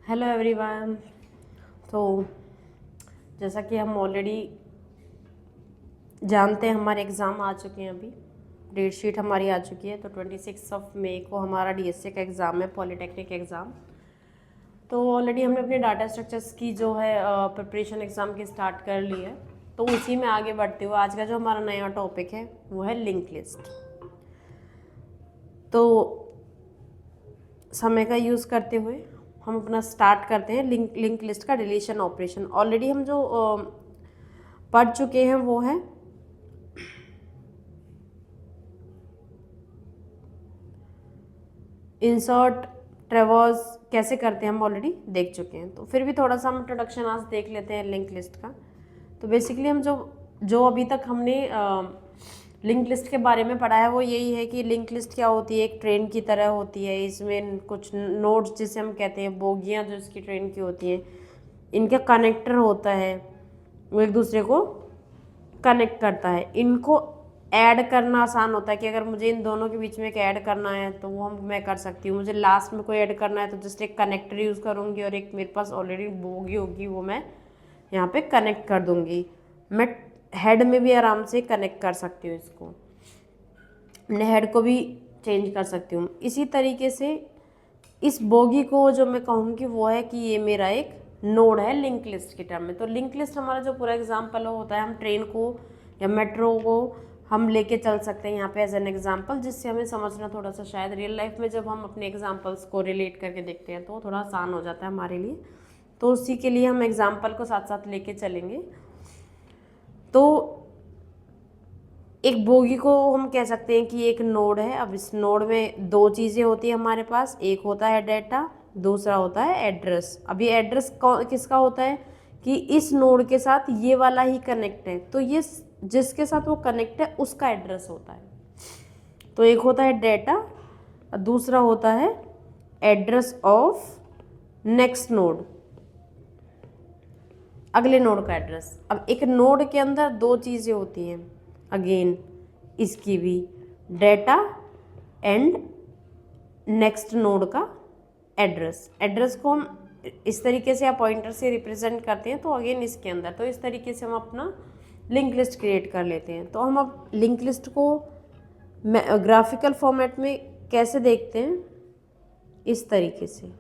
Hello everyone. तो जैसा कि हम ऑलरेडी जानते हैं, हमारे एग्ज़ाम आ चुके हैं। अभी डेट शीट हमारी आ चुकी है। तो 26 मई को हमारा डीएसए का एग्ज़ाम है, पॉलिटेक्निक एग्ज़ाम। तो ऑलरेडी हमने अपने डाटा स्ट्रक्चर्स की जो है प्रिपरेशन एग्ज़ाम की स्टार्ट कर ली है। तो उसी में आगे बढ़ते हुए आज का जो हमारा नया टॉपिक है वो है लिंक लिस्ट। तो समय का यूज़ करते हुए हम अपना स्टार्ट करते हैं लिंक लिस्ट का डिलीशन ऑपरेशन। ऑलरेडी हम जो पढ़ चुके हैं वो है इंसर्ट ट्रेवर्स कैसे करते हैं, हम ऑलरेडी देख चुके हैं। तो फिर भी थोड़ा सा हम इंट्रोडक्शन आज देख लेते हैं लिंक लिस्ट का। तो बेसिकली हम जो अभी तक हमने लिंक लिस्ट के बारे में पढ़ा है वो यही है कि लिंक लिस्ट क्या होती है, एक ट्रेन की तरह होती है। इसमें कुछ नोड्स जिसे हम कहते हैं, बोगियाँ जो इसकी ट्रेन की होती हैं, इनका कनेक्टर होता है, वो एक दूसरे को कनेक्ट करता है। इनको ऐड करना आसान होता है कि अगर मुझे इन दोनों के बीच में एक ऐड करना है तो वो मैं कर सकती हूँ। मुझे लास्ट में कोई ऐड करना है तो जस्ट एक कनेक्टर यूज़ करूँगी और एक मेरे पास ऑलरेडी बोगी होगी वो मैं यहाँ पे कनेक्ट कर दूँगी। मैं हेड में भी आराम से कनेक्ट कर सकती हूँ, इसको अपने हेड को भी चेंज कर सकती हूँ। इसी तरीके से इस बोगी को जो मैं कहूँगी वो है कि ये मेरा एक नोड है लिंक लिस्ट के टर्म में। तो लिंक लिस्ट हमारा जो पूरा एग्जाम्पल होता है, हम ट्रेन को या मेट्रो को हम लेके चल सकते हैं यहाँ पे एज एन एग्जाम्पल, जिससे हमें समझना थोड़ा सा शायद रियल लाइफ में जब हम अपने एग्जाम्पल्स को रिलेट करके देखते हैं तो थोड़ा आसान हो जाता है हमारे लिए। तो उसी के लिए हम एग्जाम्पल को साथ साथ लेके चलेंगे। तो एक बोगी को हम कह सकते हैं कि एक नोड है। अब इस नोड में दो चीज़ें होती है हमारे पास, एक होता है डाटा, दूसरा होता है एड्रेस। अब ये एड्रेस किसका होता है कि इस नोड के साथ ये वाला ही कनेक्ट है, तो ये जिसके साथ वो कनेक्ट है उसका एड्रेस होता है। तो एक होता है डाटा और दूसरा होता है एड्रेस ऑफ नेक्स्ट नोड, अगले नोड का एड्रेस। अब एक नोड के अंदर दो चीज़ें होती हैं, अगेन इसकी भी, डाटा एंड नेक्स्ट नोड का एड्रेस। एड्रेस को हम इस तरीके से या पॉइंटर से रिप्रेजेंट करते हैं, तो अगेन इसके अंदर तो इस तरीके से हम अपना लिंक लिस्ट क्रिएट कर लेते हैं। तो हम अब लिंक लिस्ट को ग्राफिकल फॉर्मेट में कैसे देखते हैं, इस तरीके से।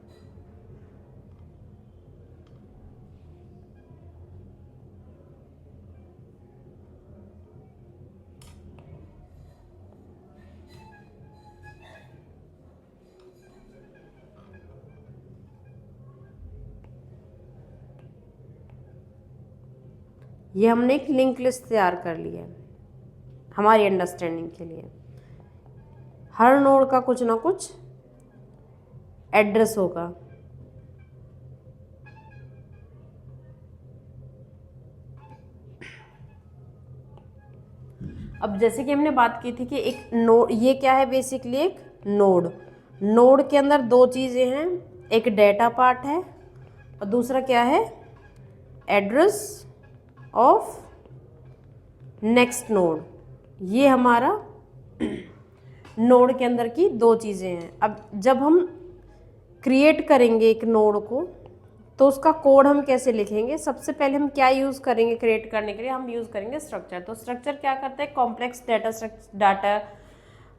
ये हमने एक लिंक लिस्ट तैयार कर ली है हमारी अंडरस्टैंडिंग के लिए। हर नोड का कुछ ना कुछ एड्रेस होगा। अब जैसे कि हमने बात की थी कि एक नोड, ये क्या है बेसिकली एक नोड। नोड के अंदर दो चीज़ें हैं, एक डाटा पार्ट है और दूसरा क्या है, एड्रेस ऑफ नेक्स्ट नोड। ये हमारा नोड के अंदर की दो चीज़ें हैं। अब जब हम क्रिएट करेंगे एक नोड को तो उसका कोड हम कैसे लिखेंगे, सबसे पहले हम क्या यूज़ करेंगे क्रिएट करने के लिए, हम यूज़ करेंगे स्ट्रक्चर। तो स्ट्रक्चर क्या करता है, कॉम्प्लेक्स डाटा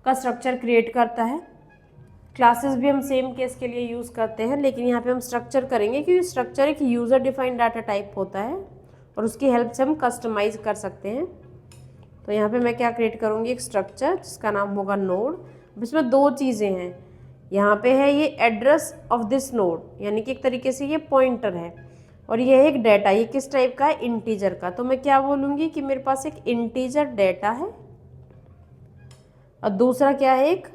का स्ट्रक्चर क्रिएट करता है। क्लासेस भी हम सेम केस के लिए यूज़ करते हैं, लेकिन यहाँ पे हम स्ट्रक्चर करेंगे क्योंकि स्ट्रक्चर एक यूज़र डिफाइंड डाटा टाइप होता है और उसकी हेल्प से हम कस्टमाइज़ कर सकते हैं। तो यहाँ पे मैं क्या क्रिएट करूँगी, एक स्ट्रक्चर जिसका नाम होगा नोड। इसमें दो चीज़ें हैं, यहाँ पे है ये एड्रेस ऑफ दिस नोड, यानी कि एक तरीके से ये पॉइंटर है, और ये है एक डाटा। ये किस टाइप का है, इंटीजर का। तो मैं क्या बोलूँगी कि मेरे पास एक इंटीजर डाटा है और दूसरा क्या है, एक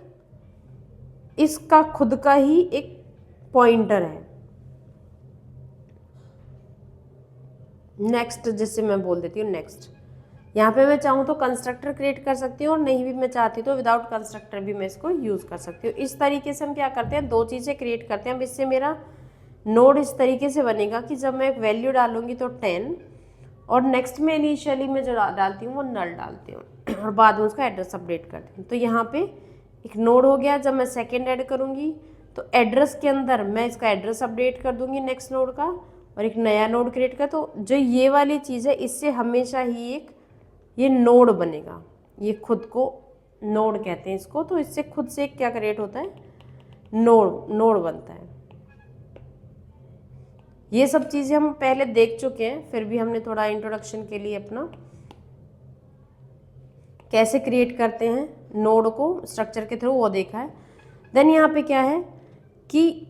इसका खुद का ही एक पॉइंटर है, नेक्स्ट, जिससे मैं बोल देती हूँ नेक्स्ट। यहाँ पे मैं चाहूँ तो कंस्ट्रक्टर क्रिएट कर सकती हूँ और नहीं भी मैं चाहती तो विदाउट कंस्ट्रक्टर भी मैं इसको यूज़ कर सकती हूँ। इस तरीके से हम क्या करते हैं, दो चीज़ें क्रिएट करते हैं। अब इससे मेरा नोड इस तरीके से बनेगा कि जब मैं एक वैल्यू डालूंगी तो 10 और नेक्स्ट में इनिशियली मैं जो डालती हूँ वो नल डालती हूँ और बाद में उसका एड्रेस अपडेट करती हूँ। तो यहाँ पे एक नोड हो गया। जब मैं सेकेंड ऐड करूँगी तो एड्रेस के अंदर मैं इसका एड्रेस अपडेट कर दूंगी नेक्स्ट नोड का और एक नया नोड क्रिएट कर। तो जो ये वाली चीज़ है इससे हमेशा ही एक ये नोड बनेगा, ये खुद को नोड कहते हैं इसको। तो इससे खुद से क्या क्रिएट होता है, नोड बनता है। ये सब चीज़ें हम पहले देख चुके हैं, फिर भी हमने थोड़ा इंट्रोडक्शन के लिए अपना कैसे क्रिएट करते हैं नोड को स्ट्रक्चर के थ्रू वो देखा है। देन यहाँ पे क्या है कि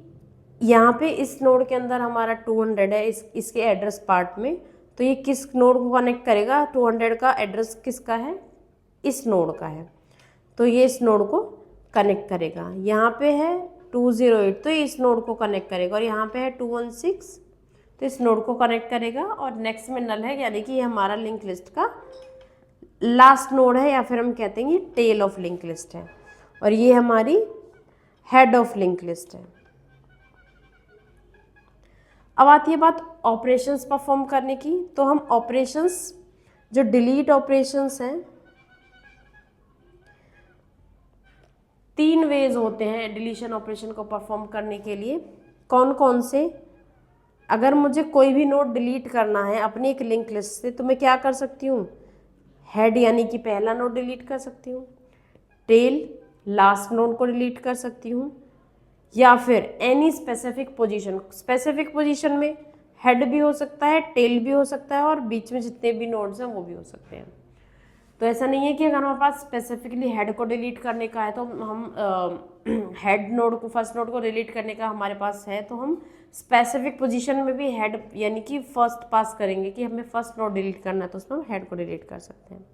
यहाँ पे इस नोड के अंदर हमारा 200 है इसके एड्रेस पार्ट में। तो ये किस नोड को कनेक्ट करेगा, 200 का एड्रेस किसका है, इस नोड का है, तो ये इस नोड को कनेक्ट करेगा। यहाँ पे है 208 तो ये इस नोड को कनेक्ट करेगा, और यहाँ पे है 216 तो इस नोड को कनेक्ट करेगा। और नेक्स्ट में नल है, यानी कि ये हमारा लिंक लिस्ट का लास्ट नोड है, या फिर हम कहते हैं ये टेल ऑफ लिंक लिस्ट है, और ये हमारी हेड ऑफ लिंक लिस्ट है। अब आती है बात ऑपरेशंस परफॉर्म करने की। तो हम ऑपरेशंस जो डिलीट ऑपरेशंस हैं, 3 वेज होते हैं डिलीशन ऑपरेशन को परफॉर्म करने के लिए। कौन कौन से, अगर मुझे कोई भी नोड डिलीट करना है अपनी एक लिंक लिस्ट से तो मैं क्या कर सकती हूँ, हेड यानी कि पहला नोड डिलीट कर सकती हूँ, टेल लास्ट नोड को डिलीट कर सकती हूँ, या फिर any specific position. Specific position में हेड भी हो सकता है, टेल भी हो सकता है, और बीच में जितने भी नोड्स हैं वो भी हो सकते हैं। तो ऐसा नहीं है कि अगर हमारे पास स्पेसिफिकली हेड को डिलीट करने का है तो हम हेड नोड को, फर्स्ट नोड को डिलीट करने का हमारे पास है तो हम स्पेसिफिक पोजीशन में भी हेड यानी कि फर्स्ट पास करेंगे कि हमें फर्स्ट नोड डिलीट करना है तो उसमें हम हेड को डिलीट कर सकते हैं।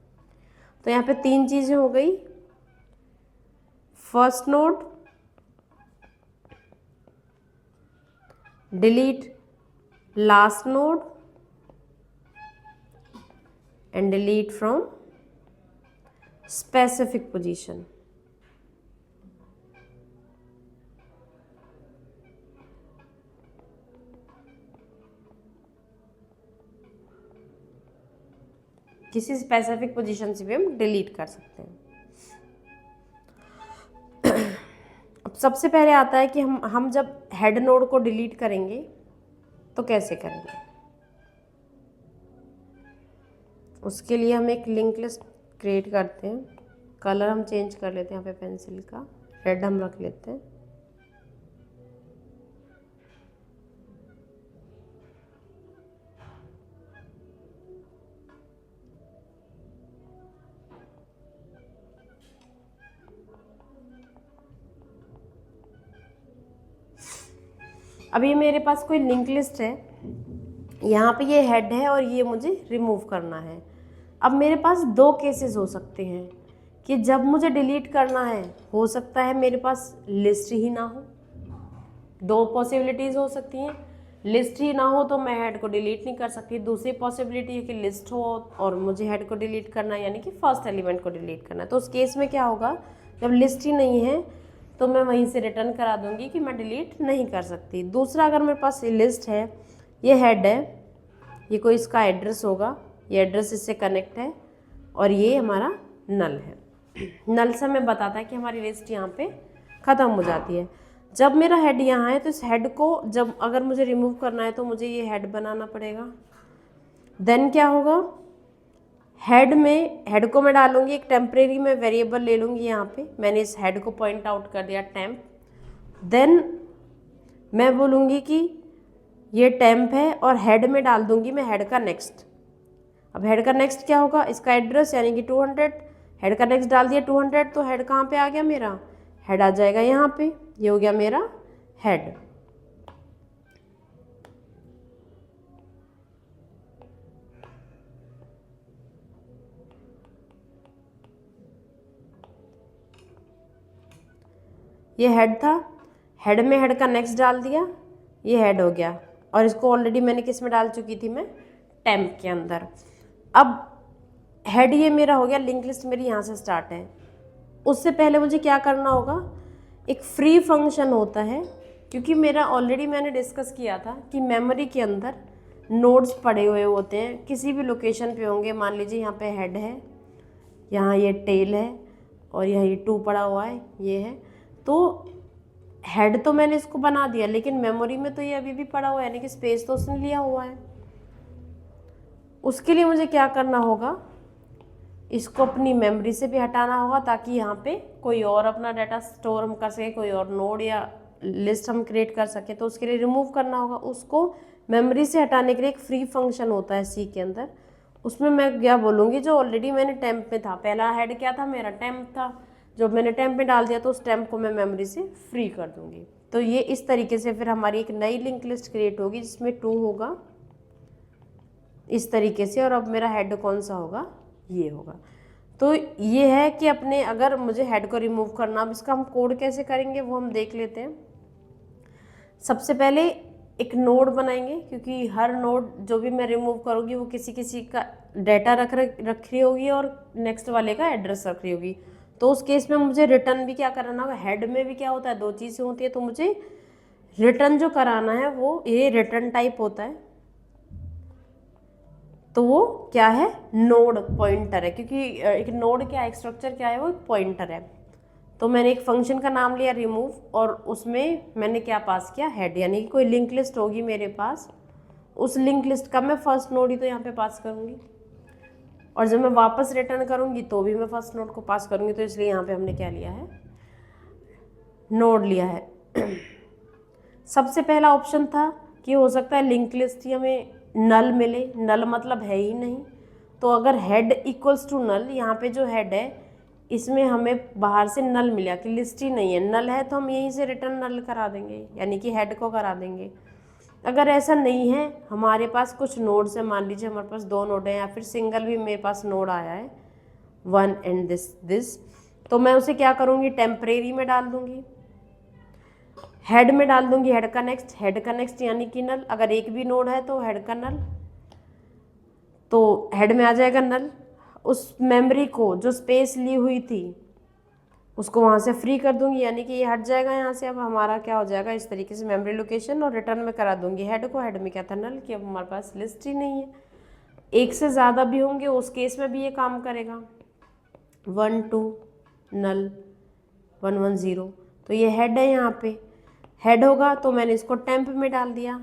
तो यहाँ पे 3 चीज़ें हो गई, first node, delete last node and delete from specific position। किसी स्पेसिफिक पोजीशन से भी हम डिलीट कर सकते हैं। अब सबसे पहले आता है कि हम जब हेड नोड को डिलीट करेंगे तो कैसे करेंगे। उसके लिए हम एक लिंक लिस्ट क्रिएट करते हैं, कलर हम चेंज कर लेते हैं, यहाँ पे पेंसिल का रेड हम रख लेते हैं। अब ये मेरे पास कोई लिंक लिस्ट है, यहाँ पे ये हेड है और ये मुझे रिमूव करना है। अब मेरे पास 2 केसेस हो सकते हैं कि जब मुझे डिलीट करना है, हो सकता है मेरे पास लिस्ट ही ना हो। 2 पॉसिबिलिटीज़ हो सकती हैं, लिस्ट ही ना हो तो मैं हेड को डिलीट नहीं कर सकती। दूसरी पॉसिबिलिटी है कि लिस्ट हो और मुझे हेड को डिलीट करना है, यानी कि फर्स्ट एलिमेंट को डिलीट करना है। तो उस केस में क्या होगा, जब लिस्ट ही नहीं है तो मैं वहीं से रिटर्न करा दूंगी कि मैं डिलीट नहीं कर सकती। दूसरा, अगर मेरे पास लिस्ट है, ये हेड है, ये कोई इसका एड्रेस होगा, ये एड्रेस इससे कनेक्ट है, और ये हमारा नल है। नल से हमें बताता है कि हमारी लिस्ट यहाँ पे ख़त्म हो जाती है। जब मेरा हेड यहाँ है तो इस हेड को जब अगर मुझे रिमूव करना है तो मुझे ये हेड बनाना पड़ेगा। देन क्या होगा, हेड को मैं डालूंगी एक टेम्परेरी में वेरिएबल ले लूँगी। यहाँ पे मैंने इस हेड को पॉइंट आउट कर दिया टेम्प। देन मैं बोलूँगी कि ये टेम्प है और हेड में डाल दूँगी मैं हेड का नेक्स्ट। अब हेड का नेक्स्ट क्या होगा, इसका एड्रेस यानी कि 200, हेड का नेक्स्ट डाल दिया 200 तो हेड कहाँ पे आ गया मेरा, हेड आ जाएगा यहाँ पे, ये हो गया मेरा हेड। ये हेड था, हेड में हेड का नेक्स्ट डाल दिया, ये हेड हो गया, और इसको ऑलरेडी मैंने किस में डाल चुकी थी, मैं टेम्प के अंदर। अब हेड ये मेरा हो गया, लिंक लिस्ट मेरी यहाँ से स्टार्ट है। उससे पहले मुझे क्या करना होगा, एक फ्री फंक्शन होता है, क्योंकि मेरा ऑलरेडी मैंने डिस्कस किया था कि मेमोरी के अंदर नोड्स पड़े हुए होते हैं, किसी भी लोकेशन पे होंगे। मान लीजिए यहाँ पे हेड है, यहाँ ये टेल है, और यहाँ ये 2 पड़ा हुआ है, ये है। तो हेड तो मैंने इसको बना दिया, लेकिन मेमोरी में तो ये अभी भी पड़ा हुआ है, यानी कि स्पेस तो उसने लिया हुआ है। उसके लिए मुझे क्या करना होगा, इसको अपनी मेमोरी से भी हटाना होगा ताकि यहाँ पे कोई और अपना डाटा स्टोर हम कर सकें, कोई और नोड या लिस्ट हम क्रिएट कर सकें। तो उसके लिए रिमूव करना होगा। उसको मेमोरी से हटाने के लिए एक फ्री फंक्शन होता है सी के अंदर, उसमें मैं क्या बोलूँगी, जो ऑलरेडी मैंने टेम्प में था, पहला हेड क्या था मेरा, टेम्प था, जो मैंने टेम्प में डाल दिया तो उस टेम्प को मैं मेमोरी से फ्री कर दूँगी। तो ये इस तरीके से फिर हमारी एक नई लिंक लिस्ट क्रिएट होगी जिसमें 2 होगा इस तरीके से, और अब मेरा हेड कौन सा होगा, ये होगा। तो ये है कि अपने अगर मुझे हेड को रिमूव करना, अब इसका हम कोड कैसे करेंगे वो हम देख लेते हैं। सबसे पहले एक नोड बनाएंगे, क्योंकि हर नोड जो भी मैं रिमूव करूँगी वो किसी किसी का डाटा रख रही होगी और नेक्स्ट वाले का एड्रेस रख रही होगी। तो उस केस में मुझे रिटर्न भी क्या कराना होगा, हेड में भी क्या होता है, 2 चीज़ें होती है। तो मुझे रिटर्न जो कराना है वो ये रिटर्न टाइप होता है, तो वो क्या है, नोड पॉइंटर है, क्योंकि एक नोड क्या है, स्ट्रक्चर क्या है, वो एक पॉइंटर है। तो मैंने एक फंक्शन का नाम लिया रिमूव, और उसमें मैंने क्या पास किया, हेड, यानी कि कोई लिंक लिस्ट होगी मेरे पास, उस लिंक लिस्ट का मैं फर्स्ट नोड ही तो यहाँ पे पास करूँगी, और जब मैं वापस रिटर्न करूँगी तो भी मैं फर्स्ट नोड को पास करूँगी। तो इसलिए यहाँ पे हमने क्या लिया है, नोड लिया है। सबसे पहला ऑप्शन था कि हो सकता है लिंक लिस्ट ही हमें नल मिले, नल मतलब है ही नहीं। तो अगर हेड इक्वल्स टू नल, यहाँ पे जो हेड है इसमें हमें बाहर से नल मिला कि लिस्ट ही नहीं है, नल है तो हम यहीं से रिटर्न नल करा देंगे, यानी कि हेड को करा देंगे। अगर ऐसा नहीं है, हमारे पास कुछ नोड्स है, मान लीजिए हमारे पास 2 नोड हैं या फिर सिंगल भी मेरे पास नोड आया है 1 एंड दिस, तो मैं उसे क्या करूँगी, टेम्परेरी में डाल दूँगी, हेड में डाल दूंगी, हेड का नेक्स्ट यानी कि नल। अगर एक भी नोड है तो हेड का नल, तो हेड में आ जाएगा नल। उस मेमोरी को जो स्पेस ली हुई थी उसको वहाँ से फ्री कर दूंगी, यानी कि ये हट जाएगा यहाँ से। अब हमारा क्या हो जाएगा, इस तरीके से मेमोरी लोकेशन, और रिटर्न में करा दूंगी हेड को। हेड में क्या था, नल, कि अब हमारे पास लिस्ट ही नहीं है। एक से ज़्यादा भी होंगे उस केस में भी ये काम करेगा, 1 2 नल 1 1 0। तो ये हेड है, यहाँ पे हेड होगा तो मैंने इसको टेम्प में डाल दिया,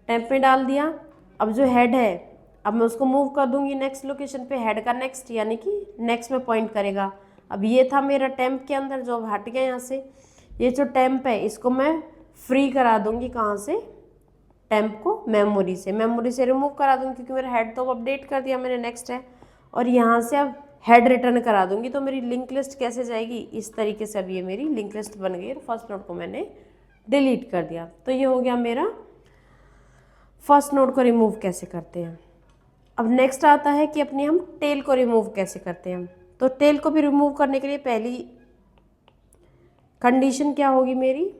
टेम्प में डाल दिया। अब जो हेड है, अब मैं उसको मूव कर दूंगी नेक्स्ट लोकेशन पे, हेड का नेक्स्ट यानी कि नेक्स्ट में पॉइंट करेगा। अब ये था मेरा टेम्प के अंदर, जो अब हट गया यहाँ से। ये जो टेम्प है इसको मैं फ्री करा दूंगी, कहाँ से, टेम्प को मेमोरी से रिमूव करा दूंगी, क्योंकि मेरा हेड तो अपडेट कर दिया मैंने, नेक्स्ट है। और यहाँ से अब हेड रिटर्न करा दूंगी, तो मेरी लिंक लिस्ट कैसे जाएगी, इस तरीके से। अब ये मेरी लिंक लिस्ट बन गई, फर्स्ट नोड को मैंने डिलीट कर दिया। तो ये हो गया मेरा फर्स्ट नोड को रिमूव कैसे करते हैं। अब नेक्स्ट आता है कि अपनी हम टेल को रिमूव कैसे करते हैं। तो टेल को भी रिमूव करने के लिए पहली कंडीशन क्या होगी मेरी,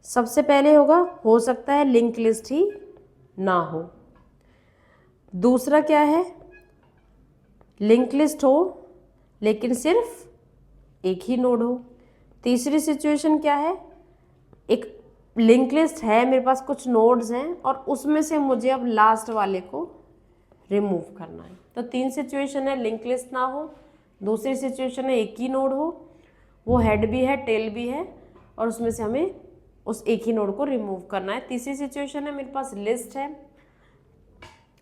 सबसे पहले होगा, हो सकता है लिंक लिस्ट ही ना हो। दूसरा क्या है, लिंक लिस्ट हो लेकिन सिर्फ एक ही नोड हो। तीसरी सिचुएशन क्या है, एक लिंक लिस्ट है मेरे पास, कुछ नोड्स हैं, और उसमें से मुझे अब लास्ट वाले को रिमूव करना है। तो 3 सिचुएशन है, लिंक लिस्ट ना हो, दूसरी सिचुएशन है एक ही नोड हो, वो हेड भी है टेल भी है, और उसमें से हमें उस एक ही नोड को रिमूव करना है। तीसरी सिचुएशन है मेरे पास लिस्ट है,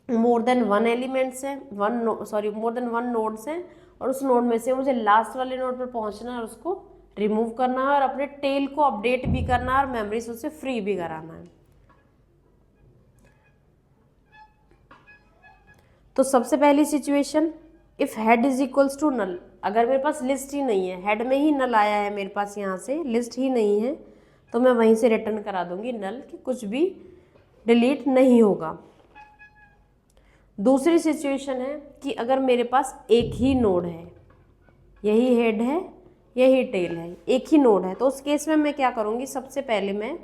मोर देन 1 एलिमेंट्स है, मोर देन 1 नोड्स हैं, और उस नोड में से मुझे लास्ट वाले नोड पर पहुंचना है और उसको रिमूव करना है, और अपने टेल को अपडेट भी करना है, और मेमोरी से उसे फ्री भी कराना है। तो सबसे पहली situation, if head is equals to null, अगर मेरे पास लिस्ट ही नहीं है, हेड में ही नल आया है मेरे पास, यहाँ से लिस्ट ही नहीं है, तो मैं वहीं से रिटर्न करा दूंगी नल, कि कुछ भी डिलीट नहीं होगा। दूसरी सिचुएशन है कि अगर मेरे पास एक ही नोड है, यही हेड है यही टेल है, एक ही नोड है, तो उस केस में मैं क्या करूँगी, सबसे पहले मैं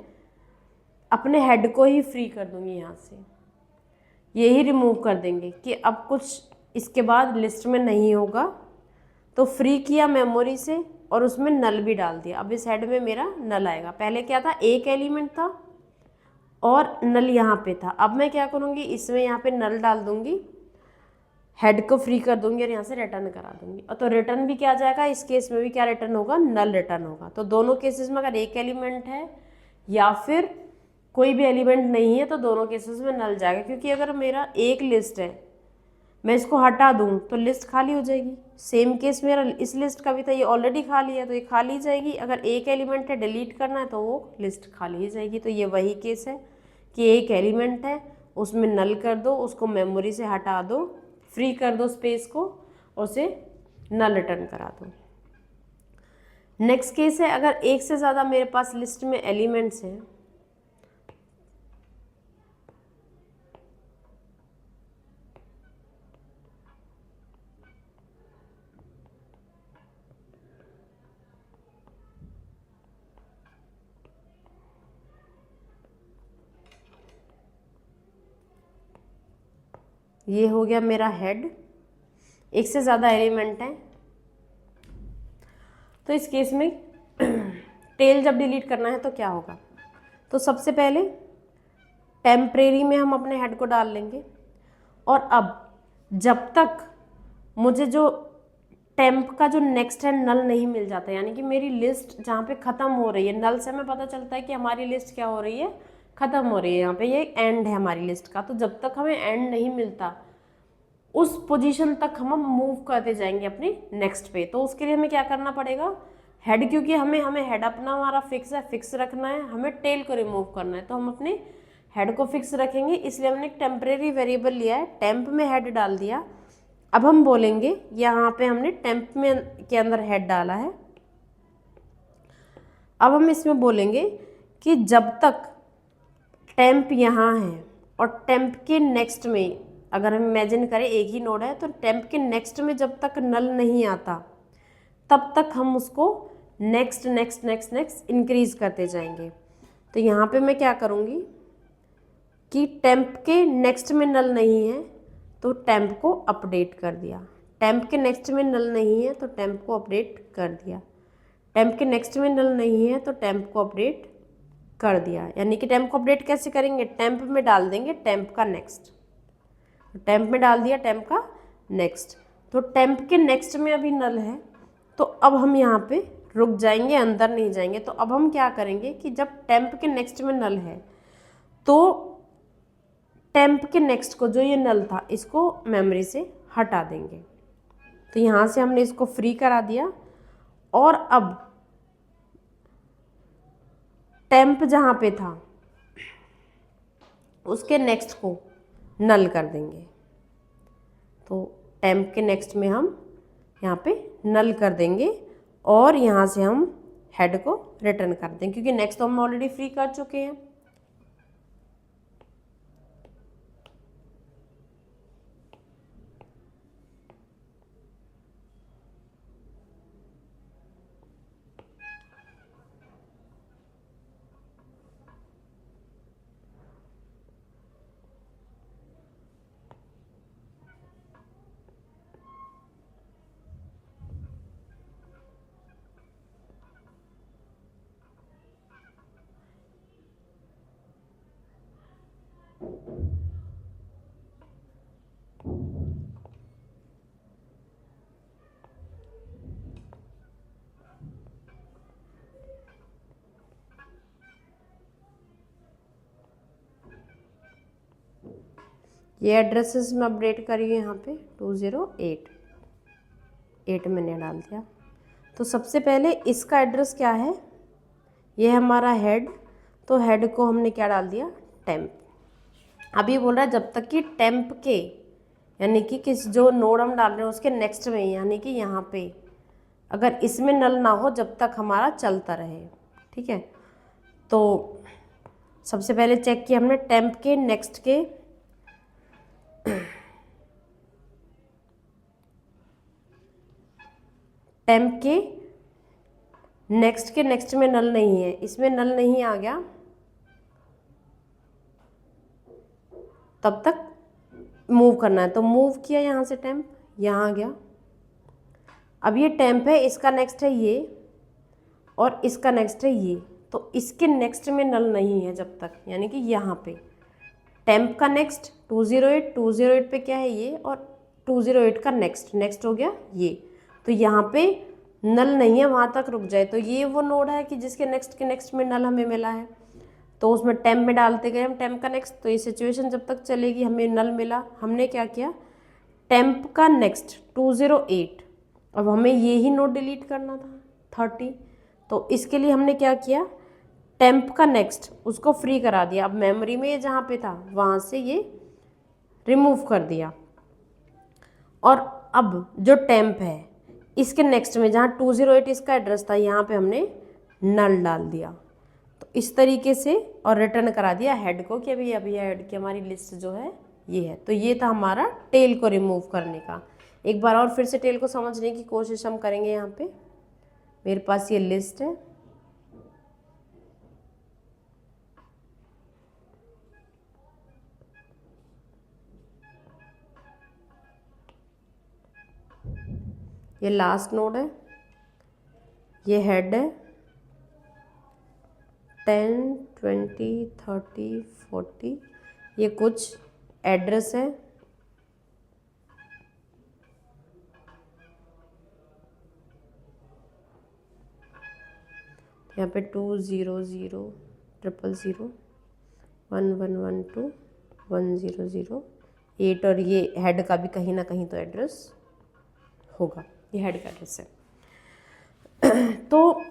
अपने हेड को ही फ्री कर दूँगी, यहाँ से यही रिमूव कर देंगे कि अब कुछ इसके बाद लिस्ट में नहीं होगा। तो फ्री किया मेमोरी से और उसमें नल भी डाल दिया। अब इस हेड में मेरा नल आएगा, पहले क्या था, एक एलिमेंट था और नल यहाँ पे था। अब मैं क्या करूँगी, इसमें यहाँ पे नल डाल दूँगी, हेड को फ्री कर दूंगी और यहाँ से रिटर्न करा दूंगी। और तो रिटर्न भी क्या आ जाएगा, इस केस में भी क्या रिटर्न होगा, नल रिटर्न होगा। तो दोनों केसेस में अगर एक एलिमेंट है या फिर कोई भी एलिमेंट नहीं है तो दोनों केसेस में नल जाएगा, क्योंकि अगर मेरा एक लिस्ट है, मैं इसको हटा दूं तो लिस्ट खाली हो जाएगी। सेम केस मेरा इस लिस्ट का भी था, ये ऑलरेडी खाली है तो ये खाली जाएगी। अगर एक एलिमेंट है डिलीट करना है तो वो लिस्ट खाली ही जाएगी। तो ये वही केस है कि एक एलिमेंट है, उसमें नल कर दो, उसको मेमोरी से हटा दो, फ्री कर दो स्पेस को, और उसे नल रिटर्न करा दो। नेक्स्ट केस है अगर एक से ज़्यादा मेरे पास लिस्ट में एलिमेंट्स हैं, ये हो गया मेरा हेड, एक से ज़्यादा एलिमेंट है। तो इस केस में टेल जब डिलीट करना है तो क्या होगा, तो सबसे पहले टेम्परेरी में हम अपने हेड को डाल लेंगे। और अब जब तक मुझे जो टेम्प का जो नेक्स्ट है नल नहीं मिल जाता, यानी कि मेरी लिस्ट जहाँ पे ख़त्म हो रही है, नल से हमें पता चलता है कि हमारी लिस्ट क्या हो रही है, ख़त्म हो रही है। यहाँ पे ये एंड है हमारी लिस्ट का। तो जब तक हमें एंड नहीं मिलता उस पोजीशन तक हम मूव करते जाएंगे अपने नेक्स्ट पे। तो उसके लिए हमें क्या करना पड़ेगा, हेड, क्योंकि हमें हेड अपना हमारा फिक्स है, फिक्स रखना है, हमें टेल को रिमूव करना है, तो हम अपने हेड को फिक्स रखेंगे। इसलिए हमने एक टेम्परेरी वेरिएबल लिया है, टेम्प में हेड डाल दिया। अब हम बोलेंगे यहाँ पे हमने टेम्प में के अंदर हेड डाला है, अब हम इसमें बोलेंगे कि जब तक टेम्प यहाँ है और टेम्प के नेक्स्ट में, अगर हम इमेजिन करें एक ही नोड है, तो टेम्प के नेक्स्ट में जब तक नल नहीं आता तब तक हम उसको next next next next increase करते जाएंगे। तो यहाँ पे मैं क्या करूँगी कि टेम्प के नेक्स्ट में नल नहीं है तो टेम्प को अपडेट कर दिया, टेम्प के नेक्स्ट में नल नहीं है तो टेम्प को अपडेट कर दिया, टेम्प के नेक्स्ट में नल नहीं है तो टेम्प को अपडेट कर दिया। यानी कि टेम्प को अपडेट कैसे करेंगे, टेम्प में डाल देंगे टेम्प का नेक्स्ट, टेम्प में डाल दिया टेम्प का नेक्स्ट। तो टेम्प के नेक्स्ट में अभी नल है तो अब हम यहाँ पे रुक जाएंगे, अंदर नहीं जाएंगे। तो अब हम क्या करेंगे कि जब टेम्प के नेक्स्ट में नल है तो टेम्प के नेक्स्ट को, जो ये नल था, इसको मेमोरी से हटा देंगे। तो यहाँ से हमने इसको फ्री करा दिया और अब टेम्प जहाँ पे था उसके नेक्स्ट को नल कर देंगे। तो टेम्प के नेक्स्ट में हम यहाँ पे नल कर देंगे और यहाँ से हम हेड को रिटर्न कर देंगे, क्योंकि नेक्स्ट तो हम ऑलरेडी फ्री कर चुके हैं। ये एड्रेसेस में अपडेट करिए, यहाँ पे 208 मैंने डाल दिया। तो सबसे पहले इसका एड्रेस क्या है, ये है हमारा हेड, तो हेड को हमने क्या डाल दिया, टेम्प। अब ये बोल रहा है जब तक कि टेम्प के, यानी कि किस जो नोड हम डाल रहे हैं उसके नेक्स्ट में, यानी कि यहाँ पे अगर इसमें नल ना हो जब तक हमारा चलता रहे। ठीक है, तो सबसे पहले चेक किया हमने टेम्प के नेक्स्ट के टेम्प के नेक्स्ट में नल नहीं है, इसमें नल नहीं आ गया तब तक मूव करना है। तो मूव किया यहाँ से, टेम्प यहाँ आ गया। अब ये टेम्प है, इसका नेक्स्ट है ये और इसका नेक्स्ट है ये, तो इसके नेक्स्ट में नल नहीं है जब तक, यानी कि यहाँ पे टेम्प का नेक्स्ट 208 पे क्या है ये, और 208 का नेक्स्ट हो गया ये। तो यहाँ पे नल नहीं है, वहाँ तक रुक जाए। तो ये वो नोड है कि जिसके नेक्स्ट के नेक्स्ट में नल हमें मिला है, तो उसमें टेम्प में डालते गए हम टेम्प का नेक्स्ट। तो ये सिचुएशन जब तक चलेगी, हमें नल मिला, हमने क्या किया, टेम्प का नेक्स्ट 208। अब हमें ये ही नोड डिलीट करना था 30, तो इसके लिए हमने क्या किया, टेम्प का नेक्स्ट उसको फ्री करा दिया। अब मेमोरी में ये जहाँ पे था वहाँ से ये रिमूव कर दिया। और अब जो टेम्प है इसके नेक्स्ट में जहाँ 208 इसका एड्रेस था, यहाँ पे हमने नल डाल दिया। तो इस तरीके से और रिटर्न करा दिया हेड को कि अभी हेड की हमारी लिस्ट जो है ये है। तो ये था हमारा टेल को रिमूव करने का। एक बार और फिर से टेल को समझने की कोशिश हम करेंगे। यहाँ पे मेरे पास ये लिस्ट है, ये लास्ट नोड है, ये हेड है, 10, 20, 30, 40, ये कुछ एड्रेस है, यहाँ पे 200, 000, 1112, 100, 8, और ये हेड का भी कहीं ना कहीं तो एड्रेस होगा, ये हेड का एड्रेस है। तो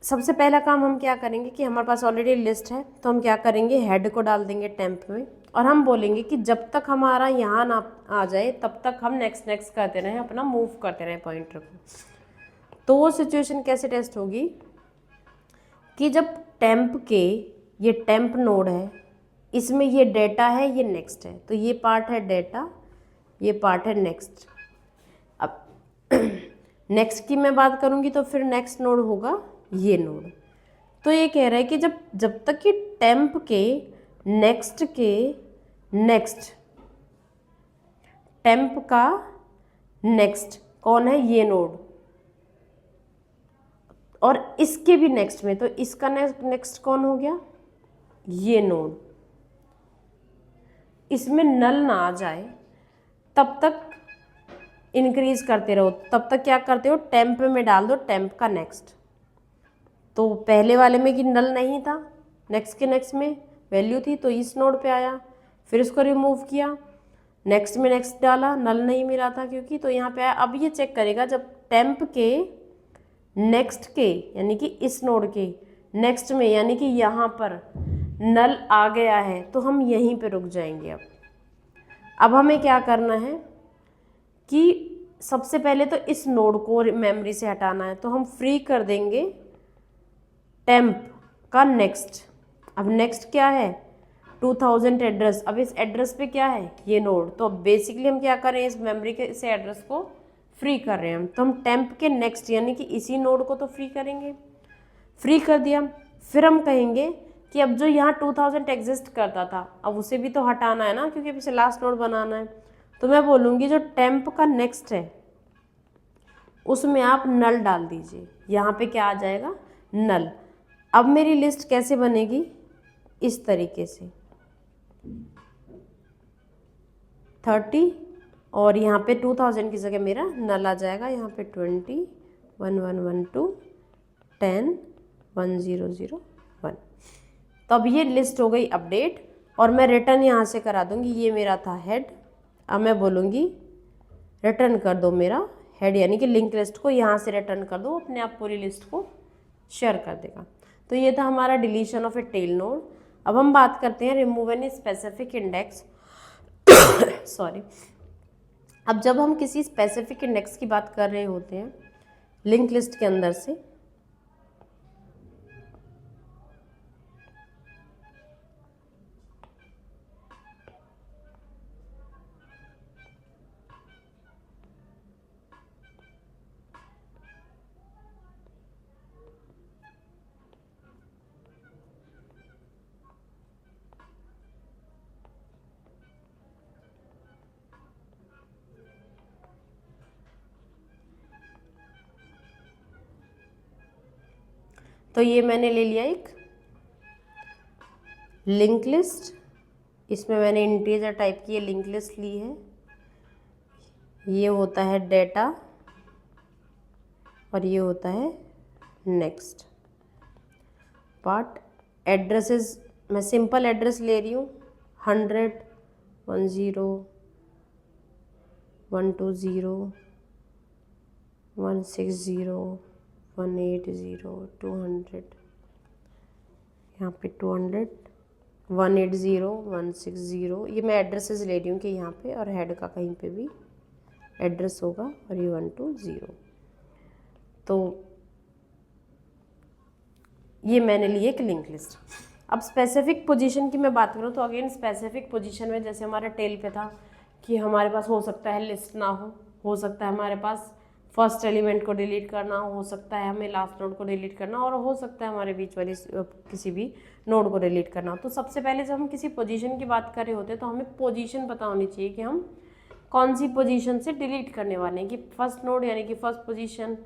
सबसे पहला काम हम क्या करेंगे कि हमारे पास ऑलरेडी लिस्ट है, तो हम क्या करेंगे, हेड को डाल देंगे टेम्प में, और हम बोलेंगे कि जब तक हमारा यहाँ ना आ जाए तब तक हम नेक्स्ट करते रहें, अपना मूव करते रहें पॉइंटर को। तो वो सिचुएशन कैसे टेस्ट होगी कि जब टेम्प के, ये टेम्प नोड है, इसमें ये डेटा है, ये नेक्स्ट है, तो ये पार्ट है डेटा, ये पार्ट है नेक्स्ट। अब नेक्स्ट की मैं बात करूँगी तो फिर नेक्स्ट नोड होगा ये नोड। तो ये कह रहा है कि जब तक कि टेम्प के नेक्स्ट टेम्प का नेक्स्ट कौन है, ये नोड, और इसके भी नेक्स्ट में, तो इसका नेक्स्ट कौन हो गया, ये नोड, इसमें नल ना आ जाए तब तक इंक्रीज करते रहो। तब तक क्या करते हो, टेम्प में डाल दो टेम्प का नेक्स्ट। तो पहले वाले में कि नल नहीं था, नेक्स्ट के नेक्स्ट में वैल्यू थी, तो इस नोड पे आया, फिर इसको रिमूव किया, नेक्स्ट में नेक्स्ट डाला, नल नहीं मिला था क्योंकि, तो यहाँ पे आया। अब ये चेक करेगा जब टेम्प के नेक्स्ट के, यानी कि इस नोड के नेक्स्ट में, यानी कि यहाँ पर नल आ गया है, तो हम यहीं पे रुक जाएंगे। अब हमें क्या करना है कि सबसे पहले तो इस नोड को मेमोरी से हटाना है, तो हम फ्री कर देंगे टेम्प का नेक्स्ट। अब नेक्स्ट क्या है, 2000 एड्रेस। अब इस एड्रेस पे क्या है, ये नोड। तो बेसिकली हम क्या कर रहे हैं, इस मेमोरी के इस एड्रेस को फ्री कर रहे हैं। तो हम टेम्प के नेक्स्ट यानी कि इसी नोड को तो फ्री करेंगे, फ्री कर दिया। फिर हम कहेंगे कि अब जो यहाँ 2000 एग्जिस्ट करता था, अब उसे भी तो हटाना है ना, क्योंकि पीछे लास्ट नोड बनाना है। तो मैं बोलूँगी जो टेम्प का नेक्स्ट है उसमें आप नल डाल दीजिए। यहाँ पे क्या आ जाएगा, नल। अब मेरी लिस्ट कैसे बनेगी, इस तरीके से 30, और यहाँ पे 2000 की जगह मेरा नल आ जाएगा। यहाँ पे 20, 1112, 10, 1001। तो अब ये लिस्ट हो गई अपडेट, और मैं रिटर्न यहाँ से करा दूँगी। ये मेरा था हेड, अब मैं बोलूँगी रिटर्न कर दो मेरा हेड, यानी कि लिंक लिस्ट को यहाँ से रिटर्न कर दो, अपने आप पूरी लिस्ट को शेयर कर देगा। तो ये था हमारा deletion of a tail node. अब हम बात करते हैं remove any specific index. Sorry, अब जब हम किसी स्पेसिफिक इंडेक्स की बात कर रहे होते हैं लिंक लिस्ट के अंदर से, तो ये मैंने ले लिया एक लिंक लिस्ट, इसमें मैंने इंटीजर टाइप की ये लिंक लिस्ट ली है। ये होता है डेटा और ये होता है नेक्स्ट पार्ट। एड्रेसेस मैं सिंपल एड्रेस ले रही हूँ 100 10 120 160 180 200, यहाँ पे 200 180 160, ये मैं एड्रेसेस ले रही हूँ कि यहाँ पे और हेड का कहीं पे भी एड्रेस होगा और ये 120। तो ये मैंने लिए एक लिंक लिस्ट। अब स्पेसिफिक पोजीशन की मैं बात करूँ तो अगेन स्पेसिफिक पोजीशन में जैसे हमारे टेल पे था कि हमारे पास हो सकता है लिस्ट ना हो सकता है हमारे पास फर्स्ट एलिमेंट को डिलीट करना, हो सकता है हमें लास्ट नोड को डिलीट करना, और हो सकता है हमारे बीच वाली किसी भी नोड को डिलीट करना। तो सबसे पहले जब हम किसी पोजीशन की बात कर रहे होते हैं तो हमें पोजीशन पता होनी चाहिए कि हम कौन सी पोजीशन से डिलीट करने वाले हैं, कि फर्स्ट नोड यानी कि फर्स्ट पोजीशन,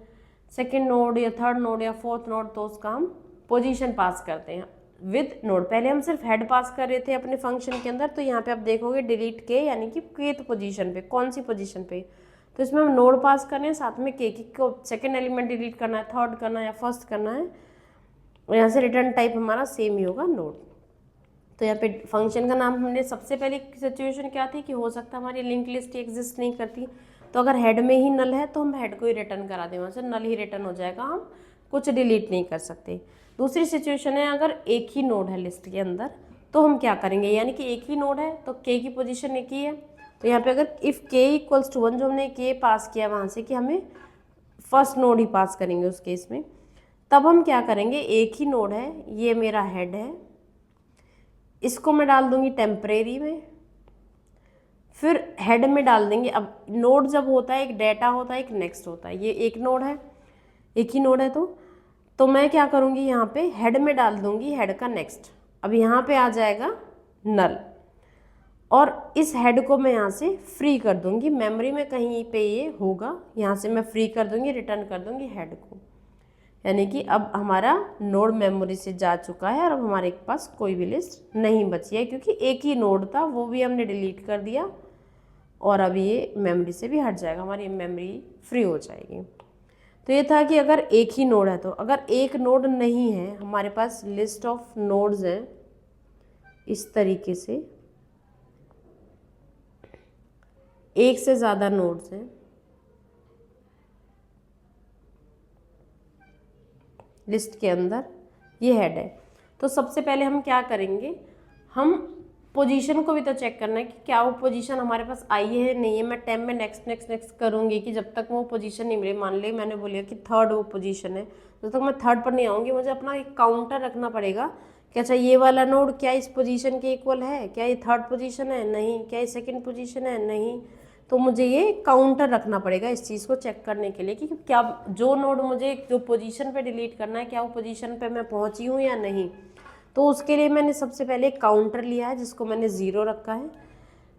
सेकंड नोड या थर्ड नोड या फोर्थ नोड, तो उसका हम पोजीशन पास करते हैं विद नोड। पहले हम सिर्फ हेड पास कर रहे थे अपने फंक्शन के अंदर, तो यहाँ पे आप देखोगे डिलीट के यानी कि केथ पोजीशन पे, कौन सी पोजीशन पे, तो इसमें हम नोड पास कर रहे हैं, साथ में के को सेकंड एलिमेंट डिलीट करना है, थर्ड करना है या फर्स्ट करना है, और यहाँ से रिटर्न टाइप हमारा सेम ही होगा नोड। तो यहाँ पे फंक्शन का नाम हमने सबसे पहले सिचुएशन क्या थी कि हो सकता है हमारी लिंक लिस्ट एग्जिस्ट नहीं करती, तो अगर हेड में ही नल है तो हम हेड को ही रिटर्न करा दें, वहाँ से नल ही रिटर्न हो जाएगा, हम कुछ डिलीट नहीं कर सकते। दूसरी सिचुएशन है अगर एक ही नोड है लिस्ट के अंदर, तो हम क्या करेंगे, यानी कि एक ही नोड है तो के की पोजीशन एक ही है, तो यहाँ पे अगर इफ़ के इक्वल्स टू 1 जो हमने के पास किया वहाँ से कि हमें फर्स्ट नोड ही पास करेंगे उस केस में, तब हम क्या करेंगे, एक ही नोड है, ये मेरा हेड है, इसको मैं डाल दूंगी टेम्परेरी में, फिर हेड में डाल देंगे। अब नोड जब होता है एक डेटा होता है एक नेक्स्ट होता है, ये एक नोड है, एक ही नोड है, तो मैं क्या करूँगी यहाँ पे हेड में डाल दूंगी हेड का नेक्स्ट। अब यहाँ पे आ जाएगा नल, और इस हेड को मैं यहाँ से फ्री कर दूंगी, मेमोरी में कहीं पे ये होगा, यहाँ से मैं फ्री कर दूंगी, रिटर्न कर दूंगी हेड को, यानी कि अब हमारा नोड मेमोरी से जा चुका है और अब हमारे पास कोई भी लिस्ट नहीं बची है, क्योंकि एक ही नोड था वो भी हमने डिलीट कर दिया और अब ये मेमोरी से भी हट जाएगा, हमारी मेमोरी फ्री हो जाएगी। तो ये था कि अगर एक ही नोड है, तो अगर एक नोड नहीं है, हमारे पास लिस्ट ऑफ नोड्स हैं इस तरीके से, एक से ज़्यादा नोड्स हैं लिस्ट के अंदर, ये हेड है, तो सबसे पहले हम क्या करेंगे, हम पोजीशन को भी तो चेक करना है कि क्या वो पोजीशन हमारे पास आई है नहीं है। मैं टेम में नेक्स्ट नेक्स्ट नेक्स्ट करूँगी कि जब तक वो पोजीशन नहीं मिले, मान ली मैंने बोलिया कि थर्ड वो पोजीशन है, जब तक मैं थर्ड पर नहीं आऊँगी मुझे अपना एक काउंटर रखना पड़ेगा कि अच्छा ये वाला नोड क्या इस पोजीशन के इक्वल है, क्या ये थर्ड पोजीशन है, नहीं, क्या ये सेकंड पोजीशन है, नहीं, तो मुझे ये काउंटर रखना पड़ेगा इस चीज़ को चेक करने के लिए कि क्या जो नोड मुझे जो पोजीशन पे डिलीट करना है क्या वो पोजीशन पे मैं पहुंची हूँ या नहीं। तो उसके लिए मैंने सबसे पहले एक काउंटर लिया है जिसको मैंने 0 रखा है।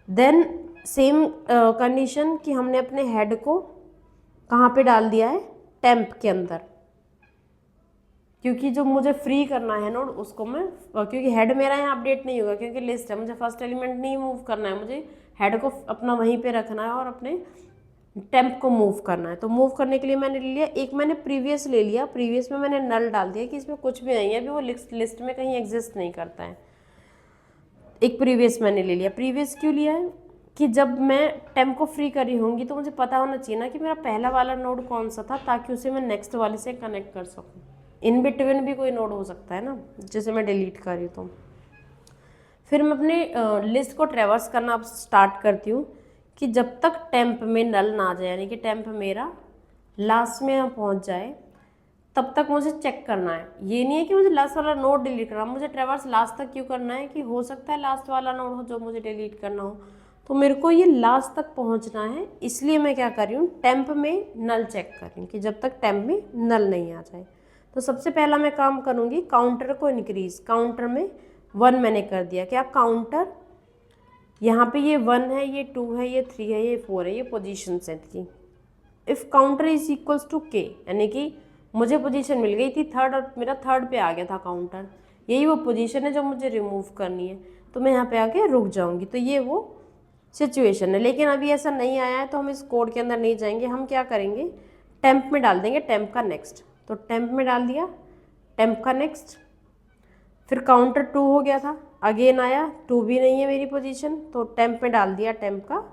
देन सेम कंडीशन कि हमने अपने हेड को कहाँ पे डाल दिया है, टेम्प के अंदर, क्योंकि जो मुझे फ्री करना है नोड उसको मैं, क्योंकि हेड मेरा यहाँ अपडेट नहीं होगा क्योंकि लिस्ट है, मुझे फर्स्ट एलिमेंट नहीं मूव करना है, मुझे हेड को अपना वहीं पे रखना है और अपने टेम्प को मूव करना है। तो मूव करने के लिए मैंने ले लिया, एक मैंने प्रीवियस ले लिया, प्रीवियस में मैंने नल डाल दिया कि इसमें कुछ भी नहीं है, अभी वो लिस्ट में कहीं एग्जिस्ट नहीं करता है, एक प्रीवियस मैंने ले लिया। प्रीवियस क्यों लिया है कि जब मैं टेम्प को फ्री करी होंगी तो मुझे पता होना चाहिए ना कि मेरा पहला वाला नोड कौन सा था, ताकि उसे मैं नेक्स्ट वाले से कनेक्ट कर सकूँ। इन बिटवीन भी कोई नोड हो सकता है ना, जैसे मैं डिलीट कर रही हूँ। तो फिर मैं अपने लिस्ट को ट्रेवर्स करना अब स्टार्ट करती हूँ कि जब तक टेम्प में नल ना आ जाए, यानी कि टेम्प मेरा लास्ट में पहुँच जाए, तब तक मुझे चेक करना है। ये नहीं है कि मुझे लास्ट वाला नोड डिलीट करना, मुझे ट्रेवर्स लास्ट तक क्यों करना है कि हो सकता है लास्ट वाला नोड हो जो मुझे डिलीट करना हो, तो मेरे को ये लास्ट तक पहुँचना है। इसलिए मैं क्या कर रही हूँ, टेम्प में नल चेक कर रही हूँ कि जब तक टेम्प में नल नहीं आ जाए। तो सबसे पहला मैं काम करूँगी काउंटर को इंक्रीज, काउंटर में 1 मैंने कर दिया। क्या काउंटर, यहाँ पे ये 1 है, ये 2 है, ये 3 है, ये 4 है, ये पोजीशन है की। If counter is equals to K, यानी कि मुझे पोजीशन मिल गई थी थर्ड और मेरा थर्ड पे आ गया था काउंटर, यही वो पोजीशन है जो मुझे रिमूव करनी है, तो मैं यहाँ पे आके रुक जाऊँगी। तो ये वो सिचुएशन है। लेकिन अभी ऐसा नहीं आया है तो हम इस कोड के अंदर नहीं जाएंगे, हम क्या करेंगे, टेम्प में डाल देंगे, टेम्प का नेक्स्ट। तो टेम्प में डाल दिया, टेम्प का नेक्स्ट, फिर काउंटर 2 हो गया था, अगेन आया 2 भी नहीं है मेरी पोजीशन, तो टेम्प में डाल दिया टेम्प का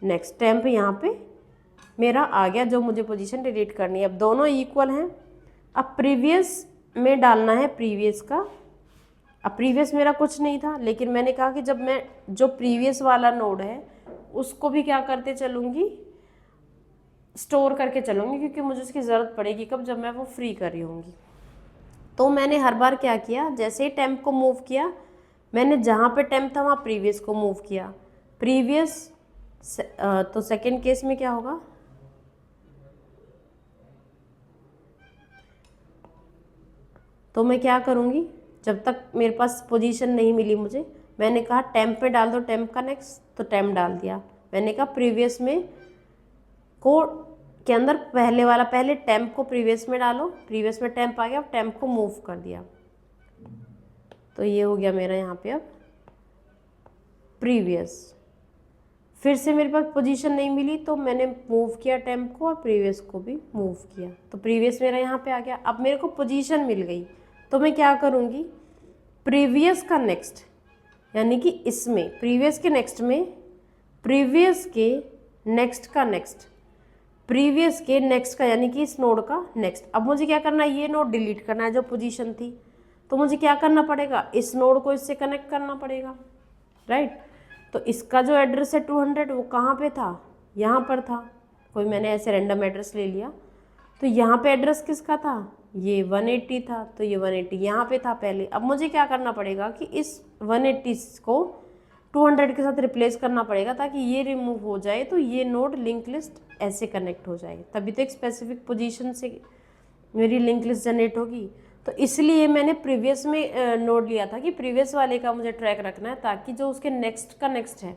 नेक्स्ट। टेम्प यहाँ पे मेरा आ गया जो मुझे पोजीशन डिलीट करनी है। अब दोनों इक्वल हैं। अब प्रीवियस में डालना है प्रीवियस का। अब प्रीवियस मेरा कुछ नहीं था, लेकिन मैंने कहा कि जब मैं जो प्रीवियस वाला नोड है उसको भी क्या करते चलूँगी, स्टोर करके चलूँगी, क्योंकि मुझे उसकी ज़रूरत पड़ेगी कब, जब मैं वो फ्री कर रही होंगी। तो मैंने हर बार क्या किया, जैसे ही टेम्प को मूव किया, मैंने जहाँ पे टेम्प था वहाँ प्रीवियस को मूव किया। प्रीवियस तो सेकेंड केस में क्या होगा, तो मैं क्या करूँगी, जब तक मेरे पास पोजीशन नहीं मिली मुझे, मैंने कहा टेम्प पे डाल दो टेम्प का नेक्स्ट, तो टेम्प डाल दिया। मैंने कहा प्रीवियस में को के अंदर पहले वाला, पहले टेम्प को प्रीवियस में डालो, प्रीवियस में टेम्प आ गया, अब टेम्प को मूव कर दिया। तो ये हो गया मेरा यहाँ पे अब प्रीवियस। फिर से मेरे पास पोजीशन नहीं मिली तो मैंने मूव किया टेम्प को और प्रीवियस को भी मूव किया, तो प्रीवियस मेरा यहाँ पे आ गया। अब मेरे को पोजीशन मिल गई तो मैं क्या करूँगी, प्रीवियस का नेक्स्ट, यानी कि इसमें प्रीवियस के नेक्स्ट में प्रीवियस के नेक्स्ट का नेक्स्ट, प्रीवियस के नेक्स्ट का, यानी कि इस नोड का नेक्स्ट। अब मुझे क्या करना है, ये नोड डिलीट करना है जो पोजीशन थी, तो मुझे क्या करना पड़ेगा, इस नोड को इससे कनेक्ट करना पड़ेगा, राइट। तो इसका जो एड्रेस है 200 वो कहाँ पे था, यहाँ पर था। कोई मैंने ऐसे रैंडम एड्रेस ले लिया, तो यहाँ पे एड्रेस किसका था, ये 180 था, तो ये 180 यहाँ पे था पहले। अब मुझे क्या करना पड़ेगा कि इस 180 को 200 के साथ रिप्लेस करना पड़ेगा ताकि ये रिमूव हो जाए, तो ये नोड लिंक लिस्ट ऐसे कनेक्ट हो जाएगी, तभी तो एक स्पेसिफिक पोजीशन से मेरी लिंक लिस्ट जनरेट होगी। तो इसलिए मैंने प्रीवियस में नोड लिया था कि प्रीवियस वाले का मुझे ट्रैक रखना है, ताकि जो उसके नेक्स्ट का नेक्स्ट है,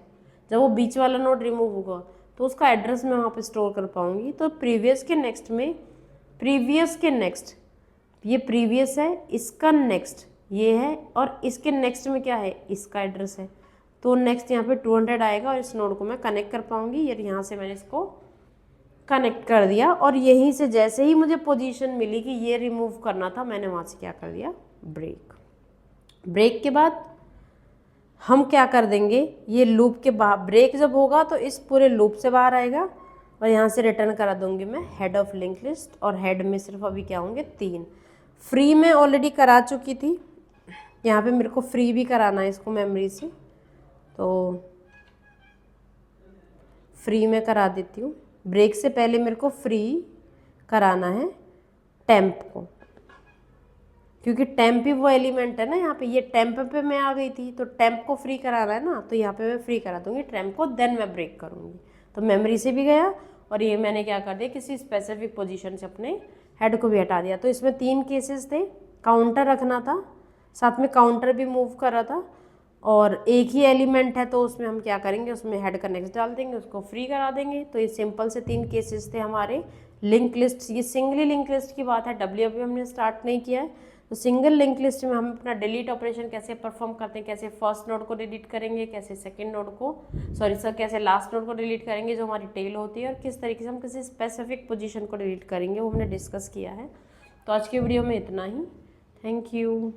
जब वो बीच वाला नोड रिमूव होगा तो उसका एड्रेस मैं वहाँ पे स्टोर कर पाऊँगी। तो प्रीवियस के नेक्स्ट में प्रीवियस के नेक्स्ट, ये प्रीवियस है, इसका नेक्स्ट ये है, और इसके नेक्स्ट में क्या है, इसका एड्रेस है, तो नेक्स्ट यहाँ पे 200 आएगा और इस नोड को मैं कनेक्ट कर पाऊँगी। यार यहाँ से मैंने इसको कनेक्ट कर दिया, और यहीं से जैसे ही मुझे पोजीशन मिली कि ये रिमूव करना था, मैंने वहाँ से क्या कर दिया, ब्रेक। ब्रेक के बाद हम क्या कर देंगे, ये लूप के बाहर ब्रेक जब होगा तो इस पूरे लूप से बाहर आएगा, और यहाँ से रिटर्न करा दूँगी मैं हेड ऑफ लिंक लिस्ट, और हेड में सिर्फ अभी क्या होंगे 3। फ्री में ऑलरेडी करा चुकी थी, यहाँ पे मेरे को फ्री भी कराना है इसको मेमोरी से, तो फ्री में करा देती हूँ। ब्रेक से पहले मेरे को फ्री कराना है टेम्प को, क्योंकि टेम्प ही वो एलिमेंट है ना यहाँ पे, ये टेम्प पे मैं आ गई थी, तो टेम्प को फ्री कराना है ना, तो यहाँ पे मैं फ्री करा दूँगी टेम्प को, देन मैं ब्रेक करूँगी। तो मेमोरी से भी गया, और ये मैंने क्या कर दिया, किसी स्पेसिफिक पोजीशन से अपने हेड को भी हटा दिया। तो इसमें 3 केसेस थे, काउंटर रखना था, साथ में काउंटर भी मूव कर रहा था, और एक ही एलिमेंट है तो उसमें हम क्या करेंगे, उसमें हेड का नेक्स्ट डाल देंगे, उसको फ्री करा देंगे। तो ये सिंपल से 3 केसेस थे हमारे लिंक लिस्ट। ये सिंगली लिंक लिस्ट की बात है, डब्ल्यूएपी हमने स्टार्ट नहीं किया है। तो सिंगल लिंक लिस्ट में हम अपना डिलीट ऑपरेशन कैसे परफॉर्म करते हैं, कैसे फर्स्ट नोड को डिलीट करेंगे, कैसे सेकंड नोड को कैसे लास्ट नोड को डिलीट करेंगे जो हमारी टेल होती है, और किस तरीके से हम किसी स्पेसिफिक पोजीशन को डिलीट करेंगे, वो हमने डिस्कस किया है। तो आज की वीडियो में इतना ही। Thank you.